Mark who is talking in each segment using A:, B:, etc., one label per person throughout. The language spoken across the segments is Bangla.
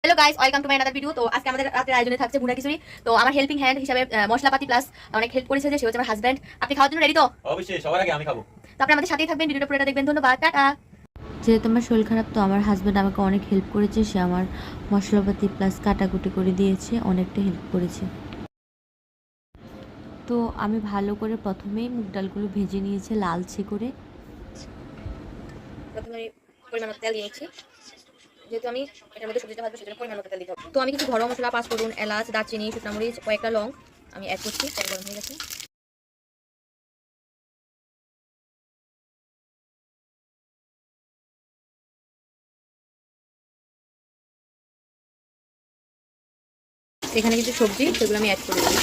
A: Hello guys, welcome to my another video. তো আজকে আমাদের রাতের আয়োজনে থাকছে ভুনা খিচুড়ি। তো আমার হেল্পিং হ্যান্ড হিসেবে মশলাপাতি প্লাস অনেক হেল্প করেছে যে সে হচ্ছে আমার হাজবেন্ড। আপনি খাওয়ার জন্য রেডি তো?
B: অবশ্যই, সবার আগে আমি খাবো।
A: তো আপনি আমাদের সাথেই থাকবেন, ভিডিওটা পুরোটা দেখবেন। ধন্যবাদ, টাটা।
C: যেহেতু আমার শরীর খারাপ, তো আমার হাজব্যান্ড আমাকে অনেক হেল্প করেছে। সে আমার মশলাপাতি প্লাস কাটাকুটি করে দিয়েছে, অনেকটা হেল্প করেছে। তো আমি ভালো করে প্রথমেই মুগ ডালগুলো ভেজে নিয়েছি লালচে করে।
A: প্রথমে আমি পরিমাণ মতো তেল দিয়েছি, যেহেতু আমি এটার মধ্যে সবজিটা ভাজবো সেজন্য পরিমাণ মতো তেল দিতে হবে। তো আমি কিছু ঘরোয়া মশলা, পাঁচফোড়ন, এলাচ, দারচিনি, শুকনো মরিচ, কয়েকটা লং আমি অ্যাড করছি। তেল গরম হয়ে গেছে। এখানে কিছু সবজি, সেগুলো আমি অ্যাড করে দিই।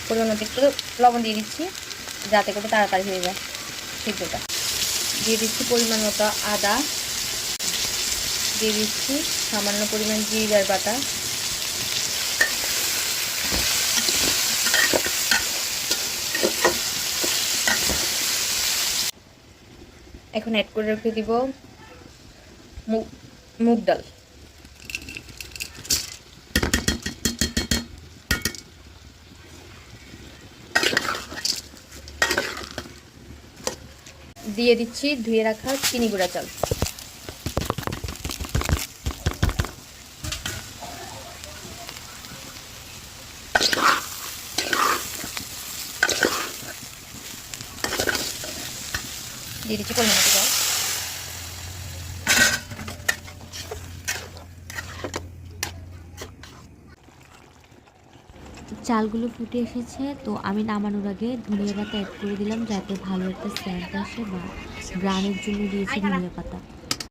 A: পরিমাণ মতো একটু লবণ দিয়ে দিচ্ছি, যাতে করে তাড়াতাড়ি হয়ে যায় সিদ্ধটা। দিয়ে দিচ্ছি পরিমাণ মতো আদা, দিয়ে দিচ্ছি সামান্য পরিমাণ জিরার বাটা, এখন অ্যাড করে রেখে দিব মুগ ডাল। দিয়ে দিচ্ছি ধুয়ে রাখা চিনি গুঁড়া চাল। দিয়ে দিচ্ছি পরিমাণ মতো জল।
C: চালগুলো ফুটে এসেছে, তো আমি নামানোর আগে ধনিয়া পাতা অ্যাড করে দিলাম, যাতে ভালো একটা সেন্ট আসে, বা গ্রানের জন্য দিয়েছি ধনিয়া পাতা।